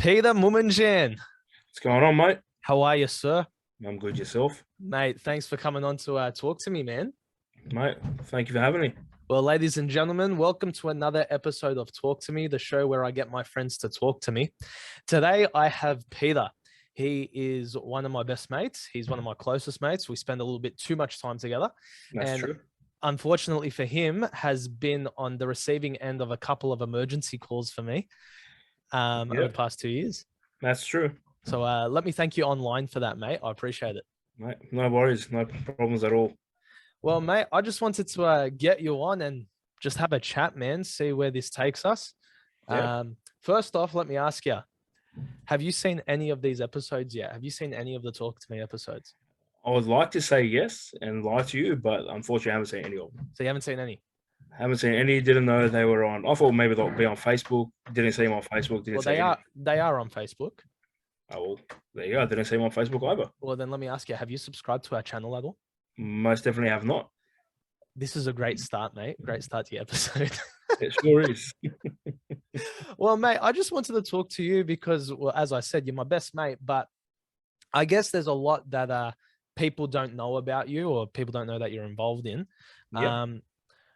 Peter Moumdjian, What's going on, mate? how are you, sir? I'm good. Yourself? Mate, thanks for coming on to talk to me, man. Mate, thank you for having me. Well, ladies and gentlemen, welcome to another episode of Talk to Me, the show where I get my friends to talk to me. Today, I have Peter. He is one of my best mates. He's one of my closest mates. We spend a little bit too much time together. That's true. Unfortunately for him, has been on the receiving end of a couple of emergency calls for me over the past 2 years. That's true. So let me thank you online for that, mate. I appreciate it. Mate, no worries. No problems at all. Well, mate, I just wanted to get you on and just have a chat, man, see where this takes us. Yeah. First off, let me ask you, have you seen any of these episodes yet? Have you seen any of the Talk to Me episodes? I would like to say yes and lie to you, but unfortunately, I haven't seen any of them. So you haven't seen any? Haven't seen any. Didn't know they were on. I thought maybe they'll be on Facebook. Didn't see them on Facebook. Didn't Well, see they are on Facebook. Oh, well, there you go. Didn't see them on Facebook either. Well, then let me ask you, have you subscribed to our channel at all? Most definitely have not. This is a great start, mate. Great start to your episode. It sure is. Well, mate, I just wanted to talk to you because, well, as I said, you're my best mate, but I guess there's a lot that people don't know about you or people don't know that you're involved in. Yep.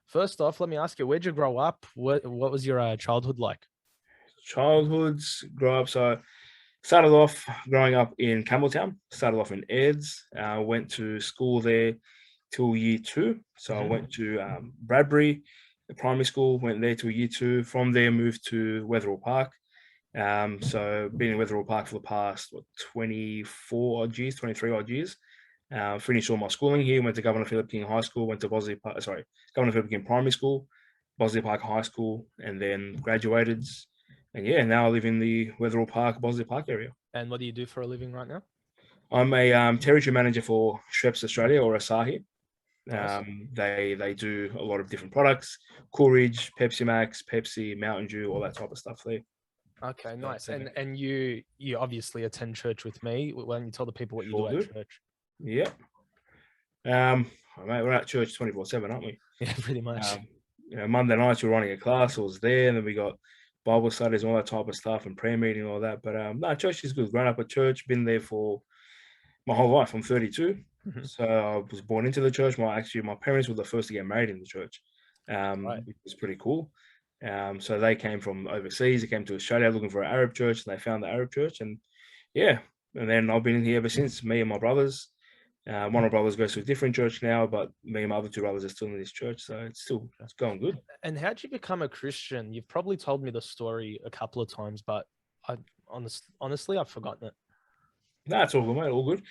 First off, let me ask you, where'd you grow up? What was your childhood like? Childhoods, grow up. So started off growing up in Campbelltown. Started off in Eds. Went to school there till year 2. So I went to Bradbury, the primary school. Went there till year 2. From there, moved to Wetherill Park. So been in Wetherill Park for the past 24 odd years, 23 odd years. Finished all my schooling here. Went to Governor Phillip King High School. Went to Governor Phillip King Primary School, Bosley Park High School, and then graduated. And yeah, now I live in the Wetherill Park, Bosley Park area. And what do you do for a living right now? I'm a territory manager for Schweppes Australia, or Asahi. Nice. They do a lot of different products: Coolidge, Pepsi Max, Pepsi, Mountain Dew, all that type of stuff there. Okay, nice. And you obviously attend church with me. Why don't you tell the people what you do at church? Yeah. Mate, we're at church 24/7, aren't we? Yeah, pretty much. Monday nights we're running a class. I was there, and then we got Bible studies and all that type of stuff, and prayer meeting and all that. But no, church is good. Grown up at church, been there for my whole life. I'm 32, so I was born into the church. My parents were the first to get married in the church, which was pretty cool. So they came from overseas. They came to Australia looking for an Arab church, and they found the Arab church, and yeah. And then I've been in here ever since. Me and my brothers. One of my brothers goes to a different church now, but me and my other 2 brothers are still in this church, so it's going good. And how'd you become a Christian? You've probably told me the story a couple of times, but honestly, I've forgotten it. No, it's all good, mate. All good.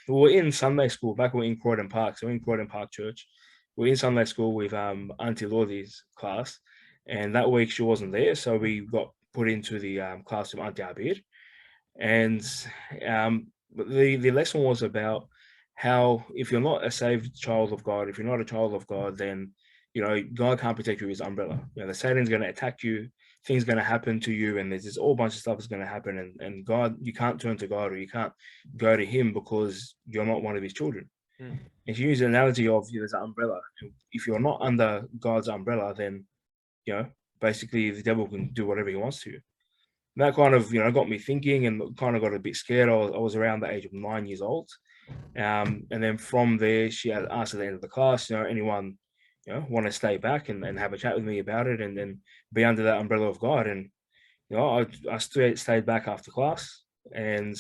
We were in Sunday school back when we were in Croydon Park. So we're in Croydon Park Church. We're in Sunday school with Auntie Lothi's class, and that week she wasn't there, so we got put into the class of Auntie Abir. And the lesson was about how if you're not a saved child of God, if you're not a child of God, then God can't protect you with his umbrella. The Satan's going to attack you, things going to happen to you, and there's this whole bunch of stuff that's going to happen. And God, you can't turn to God, or you can't go to him because you're not one of his children. And she used the analogy of there's an umbrella. If you're not under God's umbrella, then basically the devil can do whatever he wants to you. And that kind of got me thinking, and kind of got a bit scared. I was around the age of 9 years old, and then from there she had asked at the end of the class, anyone want to stay back and have a chat with me about it, and then be under that umbrella of God. And I stayed back after class, and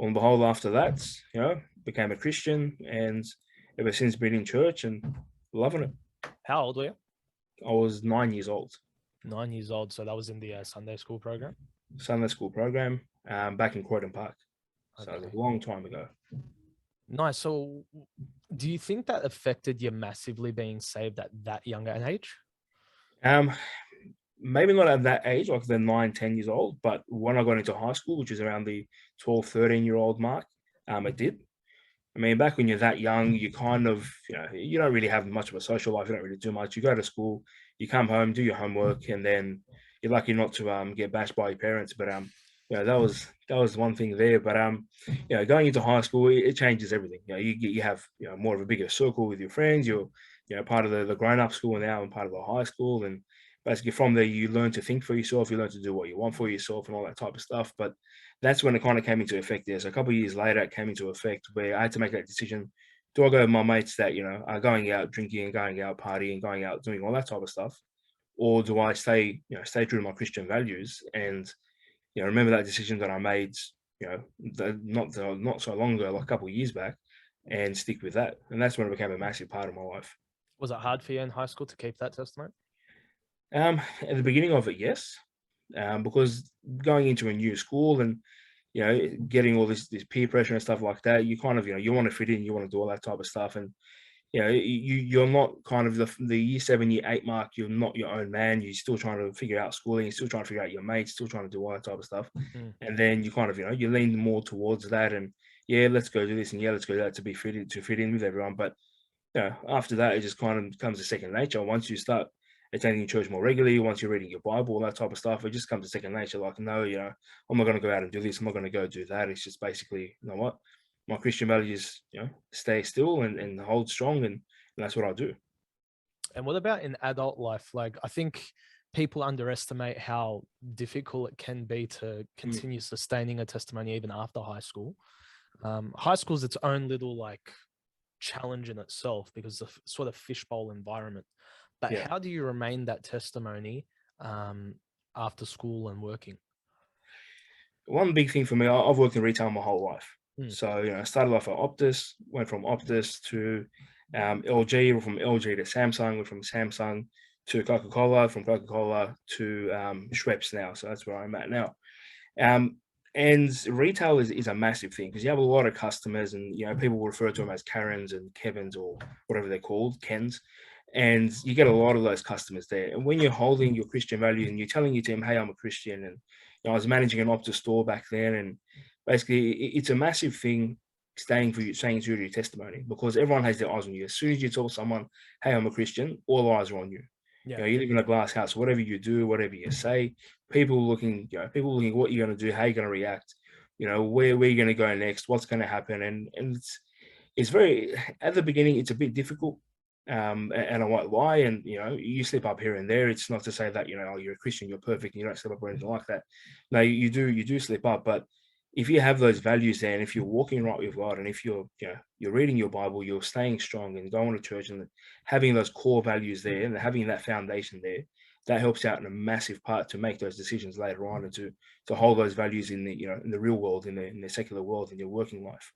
on and behold, after that, became a Christian, and ever since been in church and loving it. How old were you? I was 9 years old. 9 years old. So that was in the Sunday school program? Sunday school program, back in Croydon Park. Okay. So a long time ago. Nice. So do you think that affected you massively being saved at that younger age? Maybe not at that age, like the 9, 10 years old, but when I got into high school, which is around the 12, 13-year-old mark, it did. I mean, back when you're that young, you kind of, you don't really have much of a social life. You don't really do much. You go to school, you come home, do your homework, and then you're lucky not to get bashed by your parents. But that was one thing there. But going into high school, it changes everything. You have more of a bigger circle with your friends. You're part of the grown-up school now and part of the high school. basically from there, you learn to think for yourself, you learn to do what you want for yourself and all that type of stuff. But that's when it kind of came into effect there. So a couple of years later, it came into effect where I had to make that decision. Do I go with my mates that, are going out drinking and going out partying, going out doing all that type of stuff? Or do I stay true to my Christian values and, remember that decision that I made, not so long ago, like a couple of years back, and stick with that. And that's when it became a massive part of my life. Was it hard for you in high school to keep that testimony? At the beginning of it, yes, because going into a new school and getting all this peer pressure and stuff like that, you kind of you want to fit in, you want to do all that type of stuff, and you're not kind of the year 7, year 8 mark. You're not your own man. You're still trying to figure out schooling. You're still trying to figure out your mates. Still trying to do all that type of stuff, and then you kind of you lean more towards that, and let's go do this, and let's go do that to fit in with everyone. But after that, it just kind of becomes a second nature. Once you start attending church more regularly, once you're reading your Bible, all that type of stuff, it just comes to second nature. Like, no, I'm not going to go out and do this. I'm not going to go do that. It's just basically, you know what, my Christian values, stay still and hold strong, and that's what I'll do. And what about in adult life? Like, I think people underestimate how difficult it can be to continue sustaining a testimony even after high school. High school is its own little challenge in itself because it's a sort of fishbowl environment. But how do you remain that testimony after school and working? One big thing for me, I've worked in retail my whole life. So, I started off at Optus, went from Optus to LG, or from LG to Samsung, went from Samsung to Coca-Cola, from Coca-Cola to Schweppes now. So that's where I'm at now. And retail is a massive thing because you have a lot of customers, and people will refer to them as Karens and Kevins or whatever they're called, Kens. And you get a lot of those customers there. And when you're holding your Christian values and you're telling your team, hey, I'm a Christian, and I was managing an Optus store back then, and basically it's a massive thing staying true to your testimony, because everyone has their eyes on you. As soon as you tell someone, hey, I'm a Christian, all eyes are on you. You live in a glass house. Whatever you do, whatever you say, people looking what you're going to do, how you're going to react, where you're going to go next, what's going to happen. And it's very, at the beginning, it's a bit difficult. And I won't lie, and you slip up here and there. It's not to say that you're a Christian, you're perfect, and you don't slip up or anything like that. No, you do slip up, but if you have those values there, and if you're walking right with God, and if you're reading your Bible, you're staying strong and going to church and having those core values there and having that foundation there, that helps out in a massive part to make those decisions later on, and to hold those values in the in the real world, in the secular world, in your working life.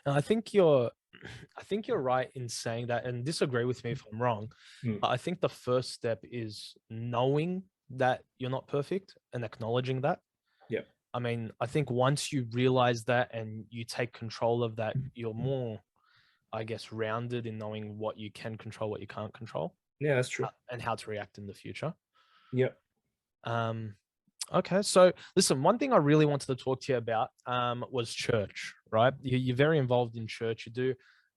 And I think you're right in saying that, and disagree with me if I'm wrong. But I think the first step is knowing that you're not perfect and acknowledging that. Yeah. I mean, I think once you realize that and you take control of that, you're more, I guess, rounded in knowing what you can control, what you can't control. Yeah, that's true. And how to react in the future. Yeah. Okay, so listen, one thing I really wanted to talk to you about was church, right? You're very involved in church. You do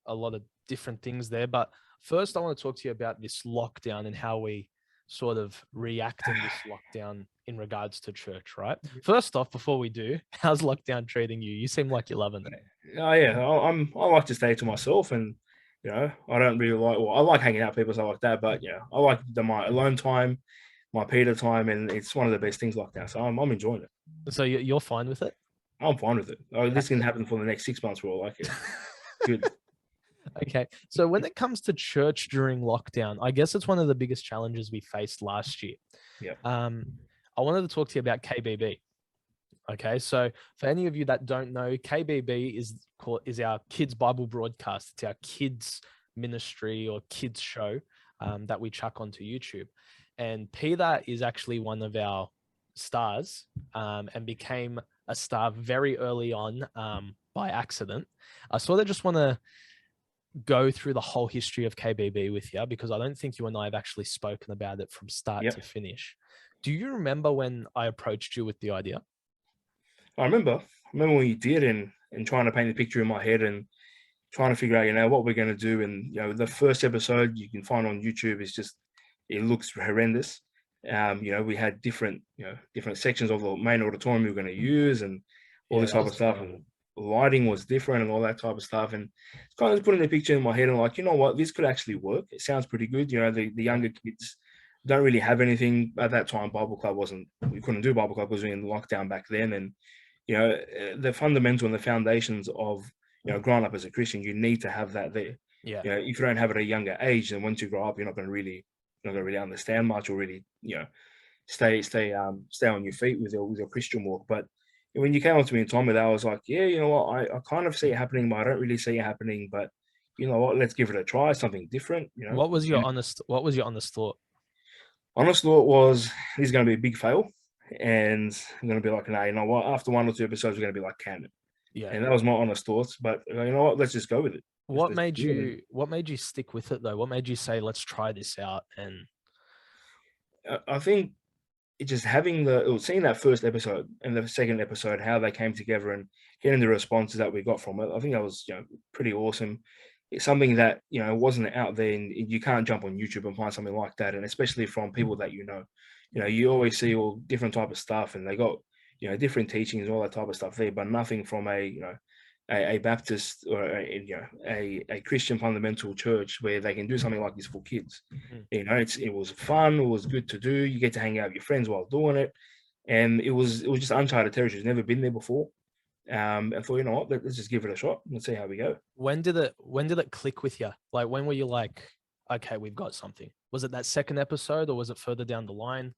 a lot of different things there. But first, I want to talk to you about this lockdown and how we sort of react in this lockdown in regards to church, right? First off, before we do, how's lockdown treating you? You seem like you're loving it. Oh yeah, I like to stay to myself, and I don't really I like hanging out with people, stuff like that. But I like my alone time, my Peter time, and it's one of the best things lockdown. So I'm enjoying it. So you're fine with it? I'm fine with it. This can happen for the next 6 months for all I care. Good. Okay, so when it comes to church during lockdown, I guess it's one of the biggest challenges we faced last year. Yeah. I wanted to talk to you about KBB. Okay, so for any of you that don't know, KBB is our kids Bible broadcast. It's our kids ministry or kids show that we chuck onto YouTube. And Peter is actually one of our stars and became a star very early on by accident. I sort of just want to go through the whole history of KBB with you, because I don't think you and I have actually spoken about it from start to finish. Do you remember when I approached you with the idea? I remember when you did, and trying to paint the picture in my head and trying to figure out, what we're going to do. And, the first episode you can find on YouTube is just, it looks horrendous. We had different sections of the main auditorium we were going to use, and all this type of stuff. And lighting was different and all that type of stuff. And it's kind of putting the picture in my head and like, you know what, this could actually work. It sounds pretty good. The younger kids don't really have anything at that time. Bible club wasn't. We couldn't do Bible club because we were in lockdown back then, and the fundamental and the foundations of growing up as a Christian, you need to have that there. Yeah. If you don't have it at a younger age, then once you grow up, you're not going to really understand much or really stay on your feet with your Christian walk. But when you came up to me and told me that, I was like, yeah, you know what, I kind of see it happening, but I don't really see it happening. But you know what, let's give it a try, something different. What was your honest thought? Honest thought was this is going to be a big fail, and I'm going to be like, no, you know what, after 1 or 2 episodes, we're going to be like, can it? Yeah. And that was my honest thoughts. But you know what, let's just go with it. What made you stick with it though? What made you say, let's try this out? And I think it just seeing that first episode and the second episode, how they came together and getting the responses that we got from it, I think that was pretty awesome. It's something that wasn't out there, and you can't jump on YouTube and find something like that, and especially from people that you always see all different type of stuff, and they got different teachings and all that type of stuff there, but nothing from a Baptist or a Christian fundamental church where they can do something like this for kids. It was fun. It was good to do. You get to hang out with your friends while doing it, and it was just uncharted territory. It's never been there before. I thought, you know what, let's just give it a shot. Let's see how we go. When did it click with you? Like, when were you like, okay, we've got something? Was it that second episode, or was it further down the line?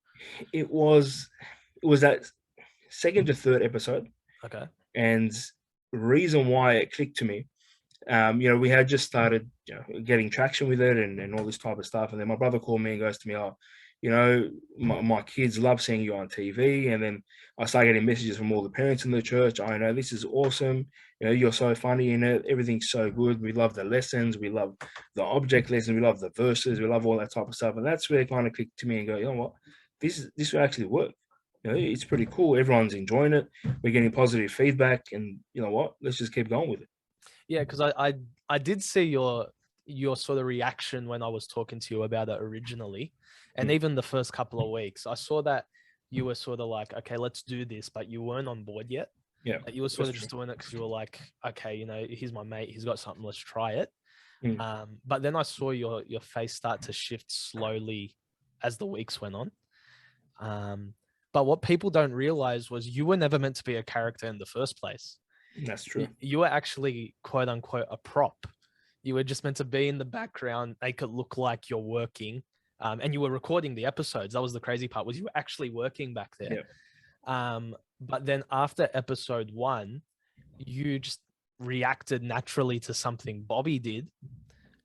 It was that second to third episode. Okay. And the reason why it clicked to me, we had just started getting traction with it and all this type of stuff. And then my brother called me and goes to me, oh, my kids love seeing you on TV. And then I started getting messages from all the parents in the church. I know this is awesome. You're so funny in it. Everything's so good. We love the lessons. We love the object lessons. We love the verses. We love all that type of stuff. And that's where it kind of clicked to me and go, you know what, this will actually work. It's pretty cool. Everyone's enjoying it. We're getting positive feedback, and you know what? Let's just keep going with it. Yeah, because I did see your sort of reaction when I was talking to you about it originally, and even the first couple of weeks, I saw that you were sort of like, okay, let's do this, but you weren't on board yet. Yeah, you were sort of just doing it because you were like, okay, he's my mate, he's got something, let's try it. But then I saw your face start to shift slowly as the weeks went on. But what people don't realize was you were never meant to be a character in the first place. That's true. You were actually, quote unquote, a prop. You were just meant to be in the background, make it look like you're working. And you were recording the episodes. That was the crazy part, was you were actually working back there. Yeah. But then after episode 1, you just reacted naturally to something Bobby did.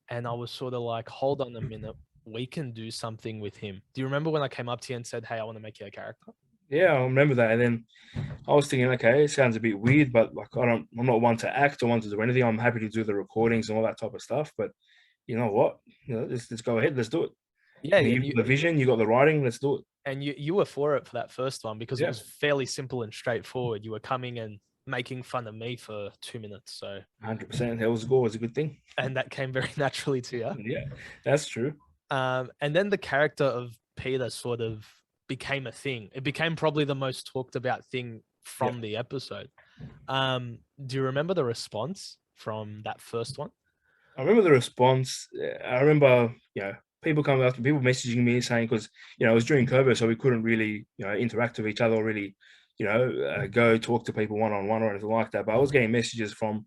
And I was sort of like, hold on a minute, we can do something with him. Do you remember when I came up to you and said, hey, I want to make you a character? Yeah, I remember that. And then I was thinking, okay, it sounds a bit weird, but like I'm not one to act or one to do anything. I'm happy to do the recordings and all that type of stuff. But you know what? Let's go ahead. Let's do it. Yeah, you got the vision, you got the writing. Let's do it. And you were for it for that first one because it was fairly simple and straightforward. You were coming and making fun of me for 2 minutes. So 100%. That was always a good thing. And that came very naturally to you. Yeah, that's true. And then the character of Peter sort of became a thing. It became probably the most talked about thing from the episode. Do you remember the response from that first one? I remember the response. I remember, people coming up, people messaging me saying, because, it was during COVID, so we couldn't really, interact with each other or really, go talk to people one-on-one or anything like that. But I was getting messages from,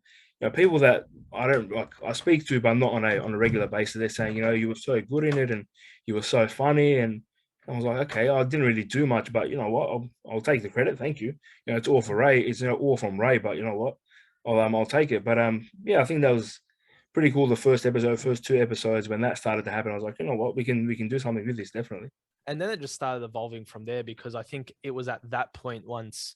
people that I speak to, but not on a regular basis. They're saying, you were so good in it and you were so funny. And I was like, okay, I didn't really do much, but you know what? I'll take the credit. Thank you. It's all for Ray. It's all from Ray, but you know what? I'll take it. But I think that was pretty cool. The first 2 episodes, when that started to happen, I was like, you know what? We can do something with this, definitely. And then it just started evolving from there, because I think it was at that point, once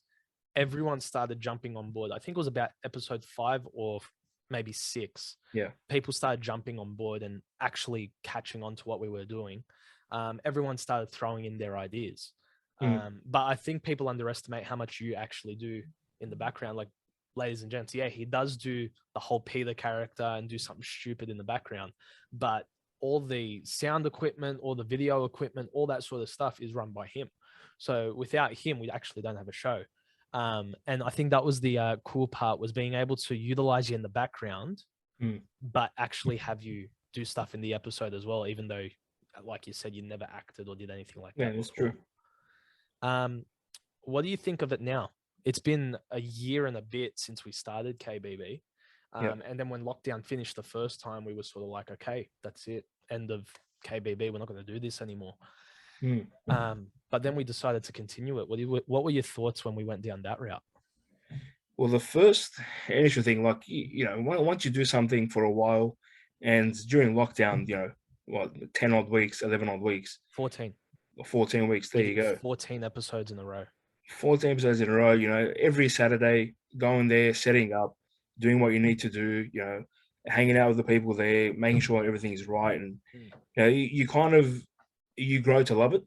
everyone started jumping on board, I think it was about episode 5 or maybe 6. Yeah. People started jumping on board and actually catching on to what we were doing. Everyone started throwing in their ideas. But I think people underestimate how much you actually do in the background. Like, ladies and gents, he does do the whole Peter character and do something stupid in the background, but all the sound equipment, all the video equipment, all that sort of stuff is run by him. So without him, we actually don't have a show. And I think that was the cool part, was being able to utilize you in the background, but actually have you do stuff in the episode as well, even though like you said, you never acted or did anything like Yeah, that that's before. true. What do you think of it now? It's been a year and a bit since we started KBB. Yeah. And then when lockdown finished the first time, we were sort of like, okay, that's it. End of KBB. We're not going to do this anymore. Mm. But then we decided to continue it. What were your thoughts when we went down that route? Well, the first initial thing, like, once you do something for a while, and during lockdown, 10 odd weeks, 11 odd weeks, 14. or 14 weeks, We there you did go. 14 episodes in a row. 14 episodes in a row, every Saturday, going there, setting up, doing what you need to do, hanging out with the people there, making sure everything is right. And, you kind of, you grow to love it.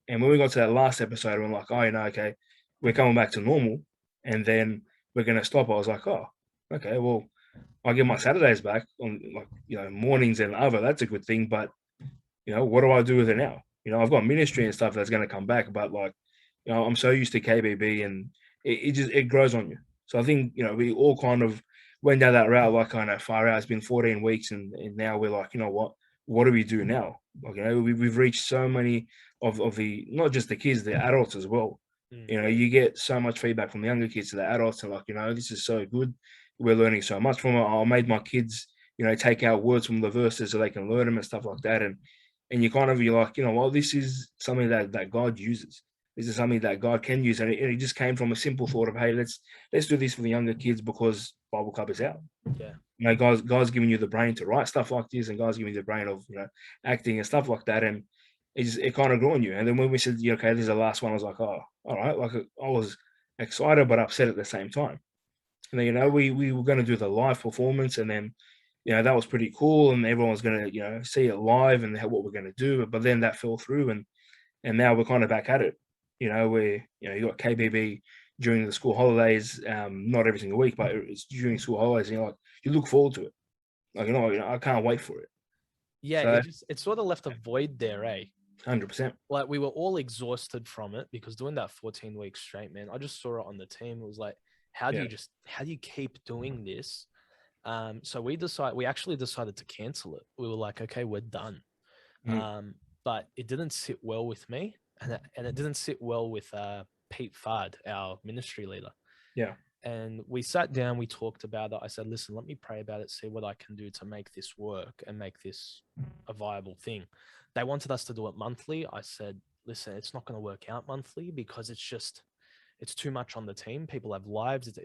And when we got to that last episode, we're like, oh, okay, we're coming back to normal. And then we're going to stop. I was like, oh, okay, well, I get my Saturdays back on, like, mornings and other. That's a good thing. But, what do I do with it now? I've got ministry and stuff that's going to come back. But, like, I'm so used to KBB, and it grows on you. So I think, we all kind of went down that route, like, kind of far out. It's been 14 weeks, and now we're like, what do we do now? Like, we've reached so many of the, not just the kids, the adults as well. You get so much feedback from the younger kids to the adults, and like, this is so good. We're learning so much from it. I made my kids, take out words from the verses so they can learn them and stuff like that. And you kind of, you're like, well, this is something that God uses. This is something that God can use, and it just came from a simple thought of, hey, let's do this for the younger kids because Bible Club is out. Yeah. God's giving you the brain to write stuff like this, and God's giving you the brain of, acting and stuff like that, and it kind of grew on you. And then when we said, okay, this is the last one, I was like, oh, all right. Like, I was excited but upset at the same time. And then, we were going to do the live performance, and then, that was pretty cool, and everyone was going to, see it live and what we're going to do. But then that fell through, and now we're kind of back at it. Where you got KBB during the school holidays, not every single week, but it's during school holidays, and you look forward to it. Like, I can't wait for it. Yeah, So, it sort of left a void there, eh? 100%. Like we were all exhausted from it because doing that 14 weeks straight, man, I just saw it on the team. It was like, how do you keep doing this? So we actually decided to cancel it. We were like, okay, we're done. But it didn't sit well with me, and it didn't sit well with Pete Fard, our ministry leader. Yeah. And we sat down, we talked about it. I said, listen, let me pray about it, see what I can do to make this work and make this a viable thing. They wanted us to do it monthly. I said, listen, it's not going to work out monthly because it's too much on the team. People have lives. It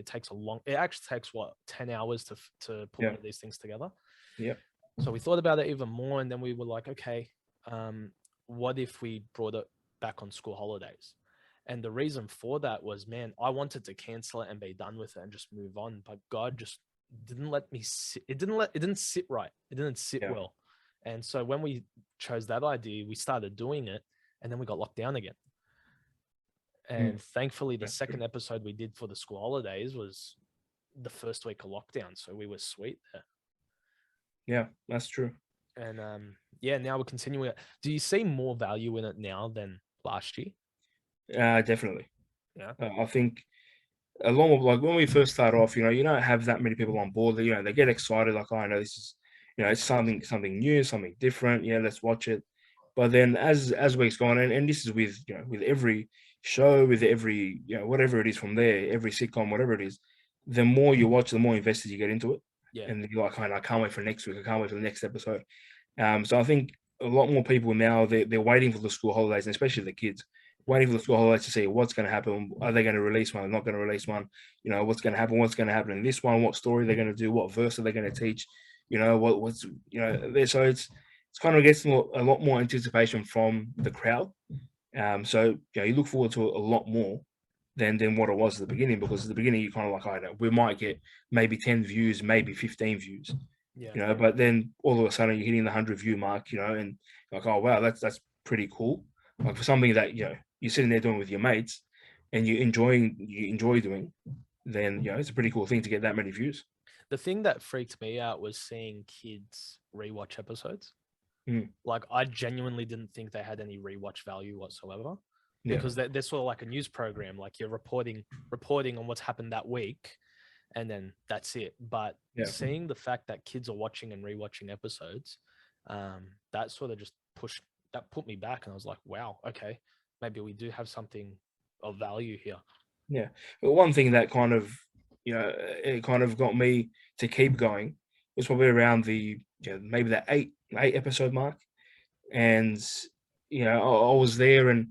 actually takes 10 hours to put one of these things together. Yeah. So we thought about it even more. And then we were like, okay, what if we brought it back on school holidays? And the reason for that was, man, I wanted to cancel it and be done with it and just move on. But God just didn't let me sit. It didn't sit right. It didn't sit well. And so when we chose that idea, we started doing it, and then we got locked down again. And thankfully, the second episode we did for the school holidays was the first week of lockdown. So we were sweet there. Yeah, that's true. And now we're continuing it. Do you see more value in it now than last year? Definitely. Yeah. I think along with, like, when we first start off, you don't have that many people on board. They get excited, like, oh, I know this is, it's something new, something different. Yeah, let's watch it. But then as weeks go on, and this is with with every show, with every whatever it is from there, every sitcom, whatever it is, the more you watch, the more invested you get into it. Yeah. And you're like, I can't wait for next week. I can't wait for the next episode. So I think a lot more people now, they're waiting for the school holidays, and especially the kids, waiting for the school holidays to see what's going to happen. Are they going to release one? Not going to release one? What's going to happen? What's going to happen in this one? What story they're going to do? What verse are they going to teach? What's so it's kind of gets a lot more anticipation from the crowd. So you look forward to it a lot more than what it was at the beginning, because at the beginning you kind of like, I know we might get maybe 10 views, maybe 15 views. Yeah. But then all of a sudden you're hitting the 100 view mark, and like, oh wow, that's pretty cool. Like, for something that you're sitting there doing with your mates and you enjoy doing, then it's a pretty cool thing to get that many views. The thing that freaked me out was seeing kids rewatch episodes. Mm. Like, I genuinely didn't think they had any rewatch value whatsoever, Yeah. because they're sort of like a news program. Like, you're reporting on what's happened that week, and then that's it. But seeing the fact that kids are watching and rewatching episodes, that sort of just put me back, and I was like, wow, okay, maybe we do have something of value here. Yeah. But one thing that kind of, it kind of got me to keep going was probably around the, maybe that eight episode mark. And, I was there, and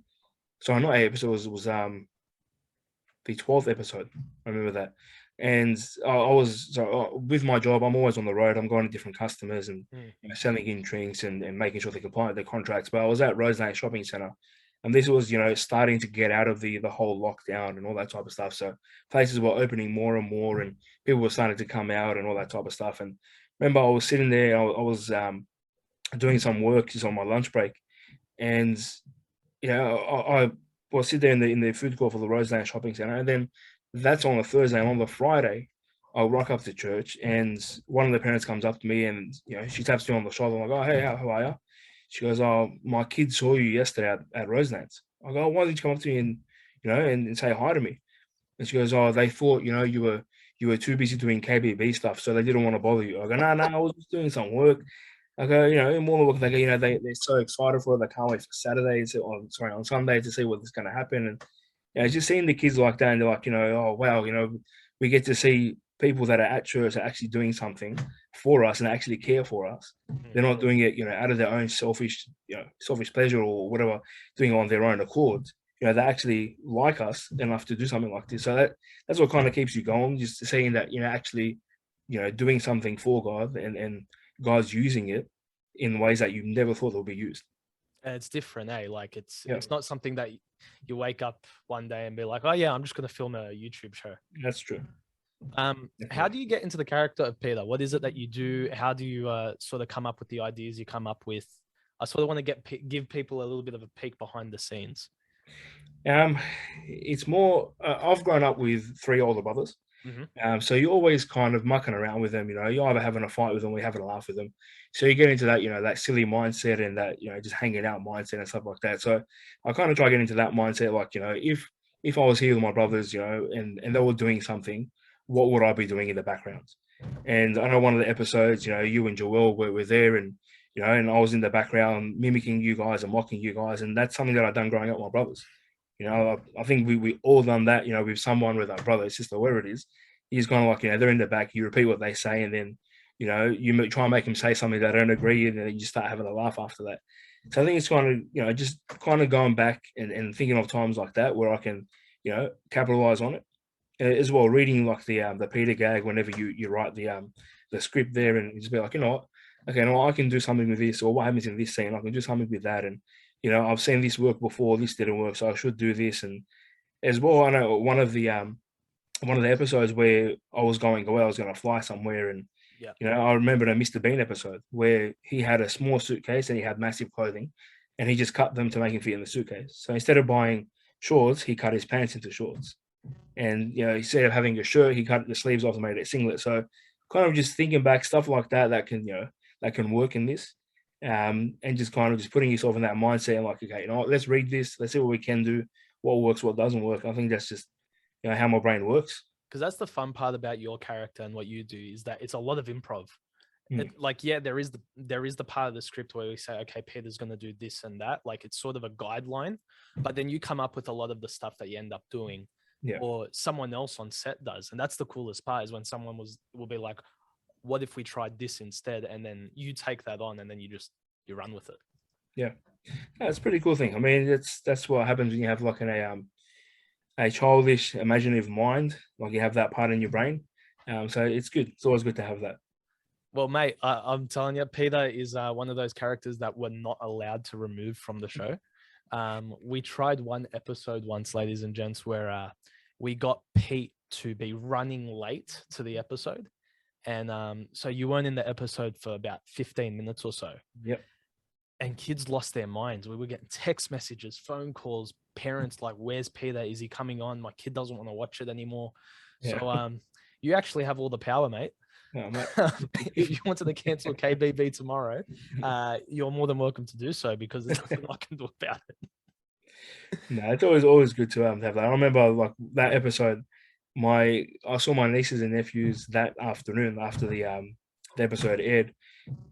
sorry, not 8 episodes, it was the 12th episode. I remember that. And I was, with my job, I'm always on the road. I'm going to different customers and selling in drinks and making sure they comply with their contracts. But I was at Roselane Shopping Centre, and this was, starting to get out of the whole lockdown and all that type of stuff. So places were opening more and more, and people were starting to come out and all that type of stuff. And remember, I was sitting there, I was doing some work just on my lunch break, and I was sit there in the food court for the Roselane Shopping Centre, and then that's on a Thursday. And on the Friday, I'll rock up to church, and one of the parents comes up to me, and she taps me on the shoulder. I'm like, "Oh, hey, how are you?" She goes, "Oh, my kid saw you yesterday at Roselane's." I go, "Why did you come up to me and and say hi to me?" And she goes, "Oh, they thought you were too busy doing KBB stuff, so they didn't want to bother you." I go, "No, I was just doing some work." I go, more than work, they go, they're so excited for it. They can't wait for Saturday, on Sunday to see what's going to happen. And just seeing the kids like that, and they're like, oh wow, we get to see people that are at church are actually doing something for us and actually care for us. They're not doing it, out of their own selfish pleasure or whatever, doing it on their own accord. They actually like us enough to do something like this. So that's what kind of keeps you going, just seeing that, actually, doing something for God and God's using it in ways that you never thought it would be used. And it's different, eh? Like it's Yeah. it's not something that you wake up one day and be like, oh yeah, I'm just gonna film a YouTube show. That's true. How do you get into the character of Peter? What is it that you do? How do you sort of come up with the ideas you come up with? I sort of want to give people a little bit of a peek behind the scenes. It's more. I've grown up with 3 older brothers, so you're always kind of mucking around with them. You're either having a fight with them or you're having a laugh with them. So you get into that, that silly mindset and that, just hanging out mindset and stuff like that. So I kind of try to get into that mindset, like, if I was here with my brothers, and they were doing something, what would I be doing in the background? And I know one of the episodes, you and Joel were there, and and I was in the background mimicking you guys and mocking you guys, and that's something that I've done growing up with my brothers. I think we all done that, with someone, with our brother, sister, whatever it is. He's kind of like, they're in the back, you repeat what they say, and then, you try and make them say something they don't agree, and then you just start having a laugh after that. So I think it's kind of, just kind of going back and thinking of times like that where I can, capitalize on it. As well, reading like the Peter gag whenever you write the script there, and just be like, what, okay, no, I can do something with this, or what happens in this scene, I can do something with that, and I've seen this work before, this didn't work, so I should do this. And as well, I know one of the episodes where I was going away, I was going to fly somewhere, and I remember a Mr. Bean episode where he had a small suitcase and he had massive clothing, and he just cut them to make him fit in the suitcase. So instead of buying shorts, he cut his pants into shorts. And instead of having a shirt, he cut the sleeves off and made it singlet. So kind of just thinking back, stuff like that can that can work in this. And just kind of just putting yourself in that mindset and like, okay, let's read this, let's see what we can do, what works, what doesn't work. I think that's just how my brain works. Because that's the fun part about your character and what you do, is that it's a lot of improv. Mm. There is the part of the script where we say, okay, Peter's going to do this and that. Like it's sort of a guideline, but then you come up with a lot of the stuff that you end up doing, or someone else on set does. And that's the coolest part, is when someone will be like, what if we tried this instead? And then you take that on and then you run with it. Yeah, it's a pretty cool thing. I mean, that's what happens when you have like a childish, imaginative mind. Like you have that part in your brain. So it's good. It's always good to have that. Well, mate, I'm telling you, Peter is one of those characters that we're not allowed to remove from the show. We tried one episode once, ladies and gents, where we got Pete to be running late to the episode. And so you weren't in the episode for about 15 minutes or so. Yep. And kids lost their minds. We were getting text messages, phone calls, parents like, where's Peter? Is he coming on? My kid doesn't want to watch it anymore. Yeah. So you actually have all the power, mate. Oh, mate. If you wanted to cancel KBB tomorrow, you're more than welcome to do so, because there's nothing I can do about it. No, it's always good to have that. I remember like that episode, I saw my nieces and nephews that afternoon after the episode aired,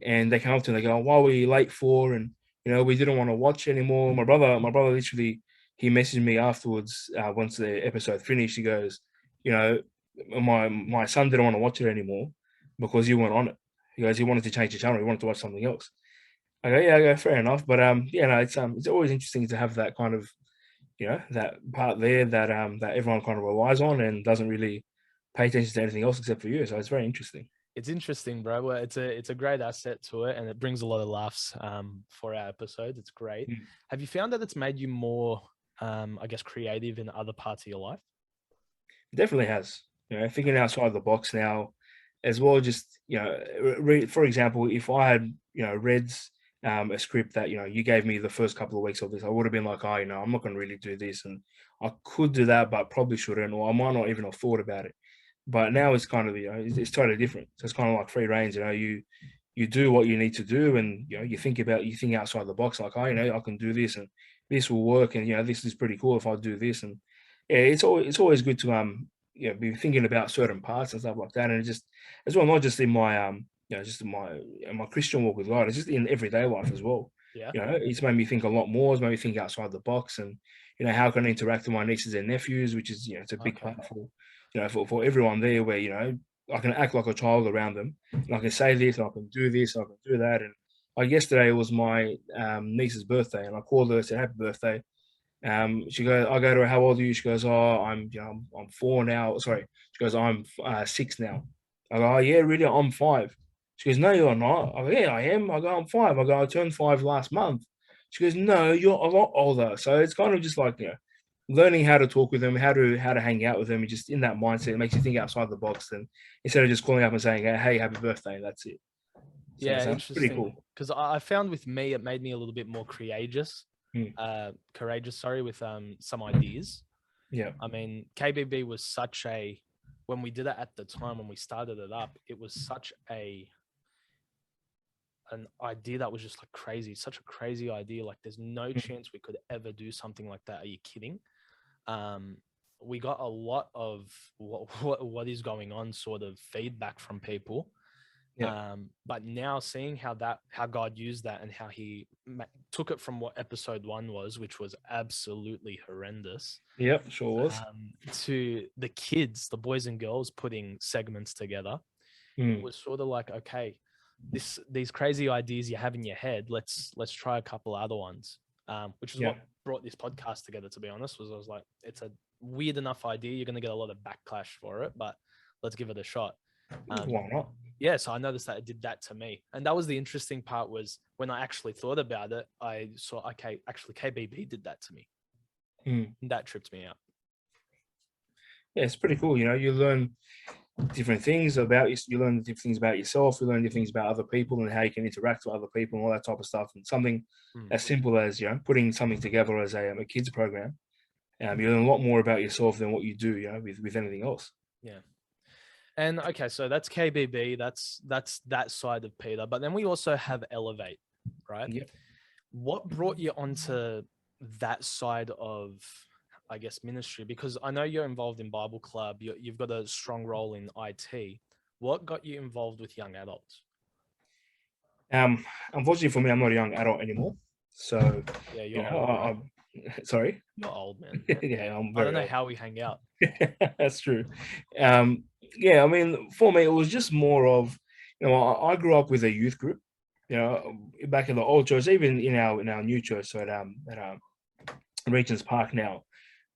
and they came up to me and they go, "Why were you late for?" And We didn't want to watch anymore. My brother literally, he messaged me afterwards once the episode finished. He goes, you know, my son didn't want to watch it anymore because you weren't on it. He goes, he wanted to change the channel. He wanted to watch something else. I go, yeah, fair enough. But it's always interesting to have that kind of, that part there that everyone kind of relies on and doesn't really pay attention to anything else except for you. So it's very interesting. It's interesting, bro. Well, it's a great asset to it, and it brings a lot of laughs for our episodes. It's great. Mm. Have you found that it's made you more, I guess, creative in other parts of your life? It definitely has. Thinking outside the box now, as well. Just for example, if I had read a script that you gave me the first couple of weeks of this, I would have been like, oh, I'm not going to really do this, and I could do that, but probably shouldn't, or I might not even have thought about it. But now it's kind of it's totally different. So it's kind of like free reigns. You do what you need to do, and you think outside the box, like, oh, I can do this, and this will work, and this is pretty cool if I do this, and yeah, it's always good to be thinking about certain parts and stuff like that, and it just as well, not just in my just in my Christian walk with God, it's just in everyday life as well. Yeah. It's made me think a lot more. It's made me think outside the box, and how can I interact with my nieces and nephews, which is it's a big Okay. part for everyone there, where I can act like a child around them, and I can say this, and I can do this, and I can do that, and like yesterday was my niece's birthday, and I called her and said happy birthday. She goes, I go to her, how old are you? She goes, oh, I'm 4 now. Sorry. She goes, I'm 6 now. I go, oh, yeah, really? I'm 5. She goes, no, you're not. I go, yeah, I am. I go, I'm 5. I go, I turned 5 last month. She goes, no, you're a lot older. So it's kind of just like, learning how to talk with them, how to hang out with them, and just in that mindset, it makes you think outside the box. And instead of just calling up and saying, hey, happy birthday, that's it. So Yeah, it's pretty cool. interesting. Because I found with me, it made me a little bit more courageous. Courageous, sorry, with some ideas. Yeah. I mean, KBB was such a, when we did it at the time, when we started it up, it was such an idea that was just like crazy, such a crazy idea. Like, there's no chance we could ever do something like that. Are you kidding? We got a lot of what is going on sort of feedback from people. Yeah. But now seeing how God used that and how he took it from what episode 1 was, which was absolutely horrendous. Yep, sure was. To the kids, the boys and girls putting segments together. It was sort of like, okay, these crazy ideas you have in your head, let's try a couple other ones. Which is what brought this podcast together, to be honest. I was like, it's a weird enough idea. You're going to get a lot of backlash for it, but let's give it a shot. Why not? Yeah, so I noticed that it did that to me. And that was the interesting part, was when I actually thought about it, I saw, okay, actually KBB did that to me. And that tripped me out. Yeah, it's pretty cool. You learn different things about you learn different things about yourself, you learn different things about other people and how you can interact with other people and all that type of stuff. And something as simple as putting something together as a kids program, you learn a lot more about yourself than what you do with anything else. Yeah. And okay, so that's KBB, that's that side of Peter, but then we also have Elevate, right? Yeah. What brought you onto that side of, I guess, ministry? Because I know you're involved in Bible Club, you've got a strong role in IT. What got you involved with young adults? Unfortunately for me, I'm not a young adult anymore. So yeah, you're old, right? Sorry? You're old, man. Yeah, I'm very I don't know old. how we hang out. That's true. Yeah, I mean, for me, it was just more of, I grew up with a youth group, back in the old church, even in our new church, so at Regent's Park now,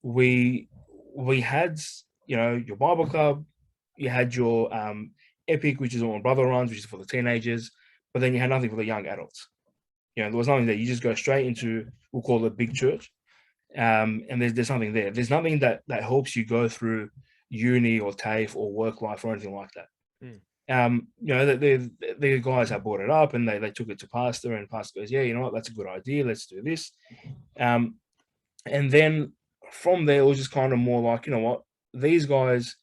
we had, your Bible club, you had your Epic, which is what my brother runs, which is for the teenagers, but then you had nothing for the young adults. There was nothing there. You just go straight into, we'll call it big church. And there's nothing there. There's nothing that helps you go through uni or TAFE or work life or anything like that. The guys that brought it up and they took it to pastor, and pastor goes, yeah, you know what, that's a good idea. Let's do this. And then from there, it was just kind of more like, you know what, these guys,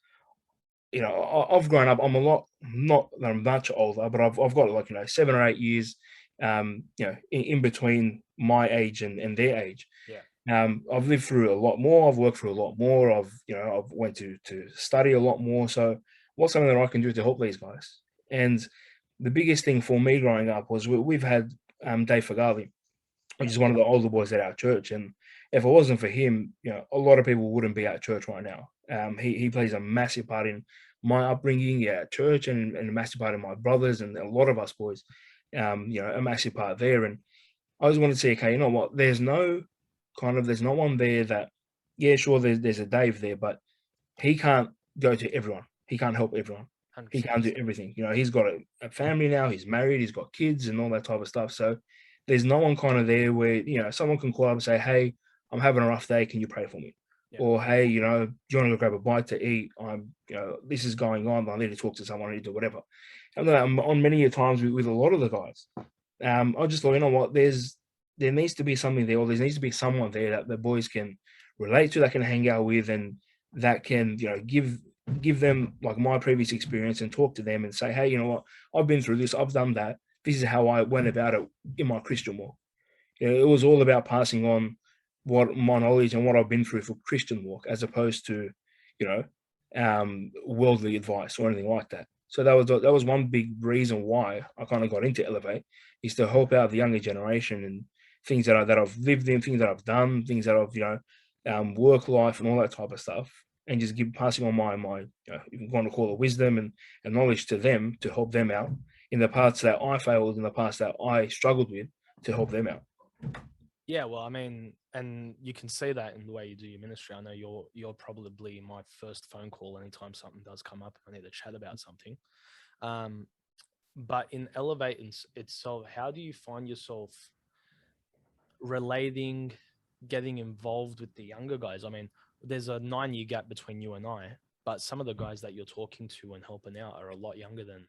I've grown up. I'm not that I'm much older, but I've got like 7 or 8 years, in between my age and their age. Yeah. I've lived through a lot more. I've worked through a lot more. I've went to study a lot more. So what's something that I can do to help these guys? And the biggest thing for me growing up was we've had Dave Fagali, which is one of the older boys at our church. And if it wasn't for him, a lot of people wouldn't be at church right now. He plays a massive part in my upbringing at church, and a massive part in my brothers and a lot of us boys. A massive part there. And I just wanted to say, okay, you know what? There's no one there that, yeah, sure, there's a Dave there, but he can't go to everyone. He can't help everyone. He can't do 100%. everything. He's got a family now. He's married. He's got kids and all that type of stuff. So there's no one kind of there where someone can call up and say, "Hey, I'm having a rough day. Can you pray for me?" Yeah. Or, "Hey, do you want to go grab a bite to eat? This is going on. I need to talk to someone. I need to do whatever." And on many times with a lot of the guys, I just thought, you know what? There needs to be something there, or there needs to be someone there that the boys can relate to, that can hang out with, and that can give them like my previous experience and talk to them and say, "Hey, you know what? I've been through this. I've done that. This is how I went about it in my Christian walk." It was all about passing on what my knowledge and what I've been through for Christian walk, as opposed to, you know, worldly advice or anything like that. So that was one big reason why I kind of got into Elevate, is to help out the younger generation and things that I've lived in, things that I've done, things that I've work life and all that type of stuff, and just passing on my if you want to call it wisdom and knowledge to them, to help them out in the parts that I failed, in the parts that I struggled with, to help them out. Yeah, well, I mean, and you can see that in the way you do your ministry. I know you're probably my first phone call anytime something does come up and I need to chat about something. But in Elevate itself, how do you find yourself relating, getting involved with the younger guys? I mean, there's a 9-year gap between you and I, but some of the guys that you're talking to and helping out are a lot younger than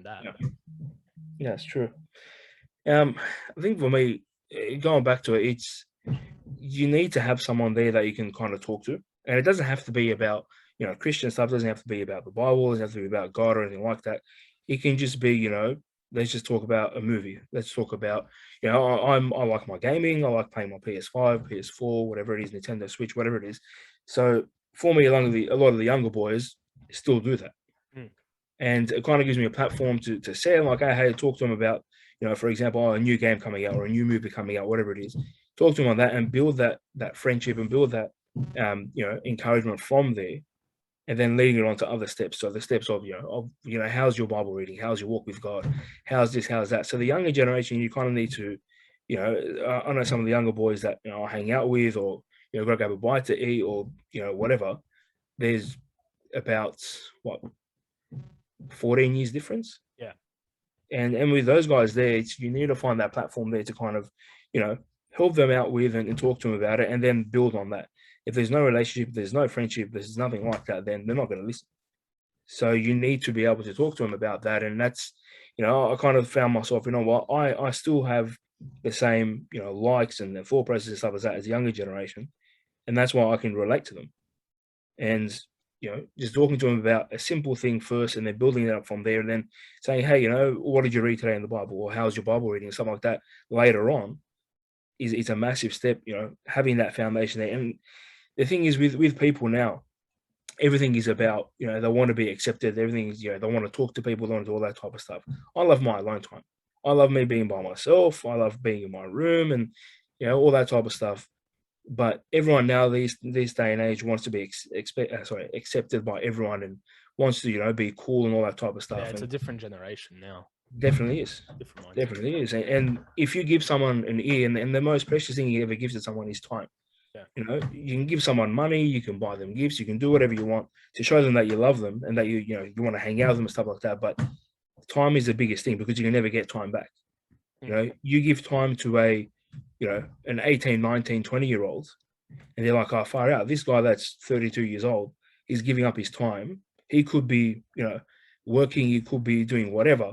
that. Yeah, it's true. I think for me, going back to it, you need to have someone there that you can kind of talk to, and it doesn't have to be about Christian stuff. It doesn't have to be about the Bible. It doesn't have to be about God or anything like that. It can just be let's just talk about a movie. Let's talk about I like my gaming. I like playing my PS5, PS4, whatever it is, Nintendo Switch, whatever it is. So for me, a lot of the younger boys still do that. And it kind of gives me a platform to say, like, hey, talk to them about, for example, a new game coming out or a new movie coming out, whatever it is. Talk to them on that and build that friendship and build that, encouragement from there, and then leading it on to other steps. So the steps of, how's your Bible reading? How's your walk with God? How's this? How's that? So the younger generation, you kind of need to, I know some of the younger boys that, I hang out with, or, go grab a bite to eat, or, whatever. There's about, 14 years difference. Yeah. And with those guys there, you need to find that platform there to kind of, help them out with and talk to them about it, and then build on that. If there's no relationship, there's no friendship, there's nothing like that, then they're not going to listen. So you need to be able to talk to them about that. And that's, I kind of found myself, I still have the same, likes and the thought process and stuff as that as the younger generation. And that's why I can relate to them. And just talking to them about a simple thing first, and then building it up from there, and then saying, "Hey, what did you read today in the Bible, or how's your Bible reading?" Something like that later on is a massive step. Having that foundation there. And the thing is, with people now, everything is about they want to be accepted. Everything is they want to talk to people, they want to do all that type of stuff. I love my alone time. I love me being by myself. I love being in my room, and all that type of stuff. But everyone now, this day and age, wants to be accepted by everyone, and wants to be cool and all that type of stuff. Yeah, it's and a different generation now. definitely is, Different mindset. definitely is. And if you give someone an ear, and the most precious thing you ever give to someone is time. Yeah. You can give someone money, you can buy them gifts, you can do whatever you want to show them that you love them and that you want to hang out with them and stuff like that. But time is the biggest thing, because you can never get time back. You give time to an 18, 19, 20-year-old, and they're like, "Oh, far out. This guy that's 32 years old is giving up his time. He could be, working, he could be doing whatever,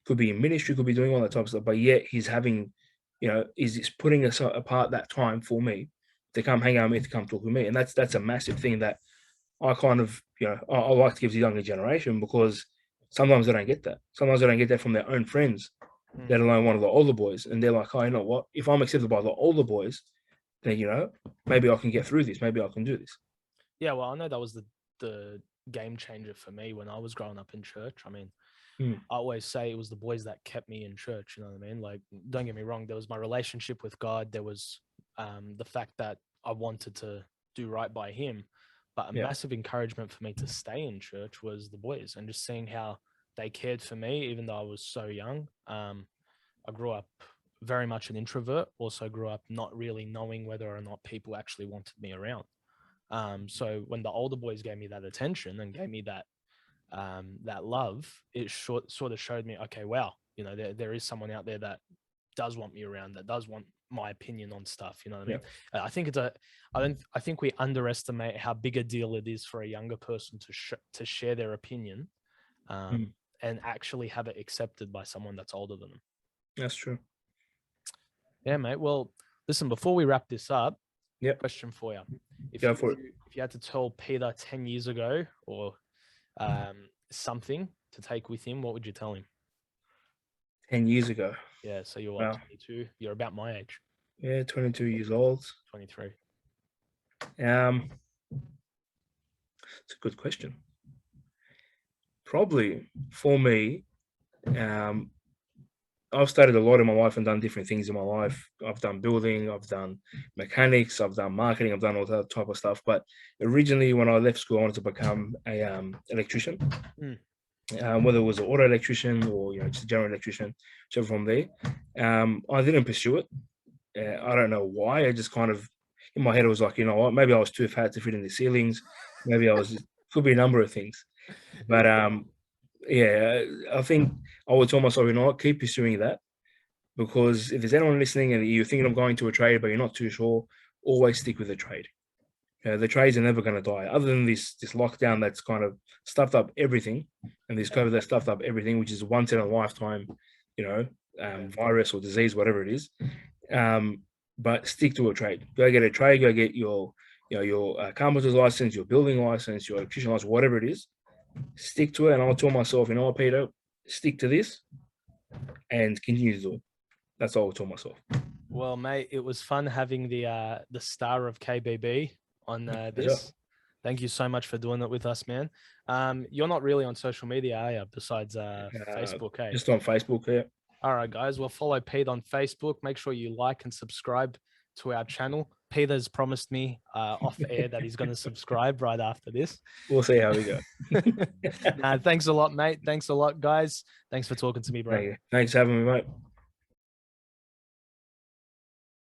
could be in ministry, could be doing all that type of stuff, but yet he's having, is putting apart that time for me to come hang out with me, to come talk with me." And that's a massive thing that I kind of, I like to give to the younger generation, because sometimes they don't get that. Sometimes they don't get that from their own friends, let alone one of the older boys. And they're like, "Oh, you know what? If I'm accepted by the older boys, then maybe I can get through this. Maybe I can do this." Yeah, well, I know that was the game changer for me when I was growing up in church. I mean, I always say it was the boys that kept me in church. You know what I mean? Like, don't get me wrong. There was my relationship with God. There was the fact that I wanted to do right by him. But a massive encouragement for me to stay in church was the boys, and just seeing how they cared for me, even though I was so young. I grew up very much an introvert, also grew up not really knowing whether or not people actually wanted me around. So when the older boys gave me that attention and gave me that love, it sort of showed me, okay, wow, you know, there is someone out there that does want me around, that does want my opinion on stuff. You know what I mean? I think I think we underestimate how big a deal it is for a younger person to share their opinion, and actually have it accepted by someone that's older than them. That's true. Yeah, mate. Well, listen, before we wrap this up, question for you. If you had to tell Peter 10 years ago or something to take with him, what would you tell him? 10 years ago. Yeah, so you're what, 22? You're about my age. Yeah, 22 years old. 23. It's a good question. Probably for me, I've studied a lot in my life and done different things in my life. I've done building, I've done mechanics, I've done marketing, I've done all that type of stuff. But originally, when I left school, I wanted to become a electrician. Whether it was an auto electrician or just a general electrician, whichever from there. I didn't pursue it. I don't know why. I just kind of in my head, it was like, you know what? Maybe I was too fat to fit in the ceilings. Maybe could be a number of things. But I think I would tell myself, you know what, keep pursuing that, because if there's anyone listening and you're thinking of going to a trade but you're not too sure, always stick with the trade. The trades are never going to die, other than this lockdown that's kind of stuffed up everything, and this COVID that stuffed up everything, which is a once in a lifetime, virus or disease, whatever it is. But stick to a trade. Go get a trade. Go get your carpenter's license, your building license, your electrician license, whatever it is. Stick to it, and I'll tell myself, you know what, Peter, stick to this and continue to do it. That's all I'll tell myself. Well, mate, it was fun having the star of KBB on this. Thank you so much for doing it with us, man. You're not really on social media, are you, besides Facebook? Hey? Just on Facebook, yeah. All right, guys. Well, follow Pete on Facebook. Make sure you like and subscribe to our channel. Peter's promised me off air that he's going to subscribe right after this. We'll see how we go. Thanks a lot, mate. Thanks a lot, guys. Thanks for talking to me, bro. Thanks for having me, mate.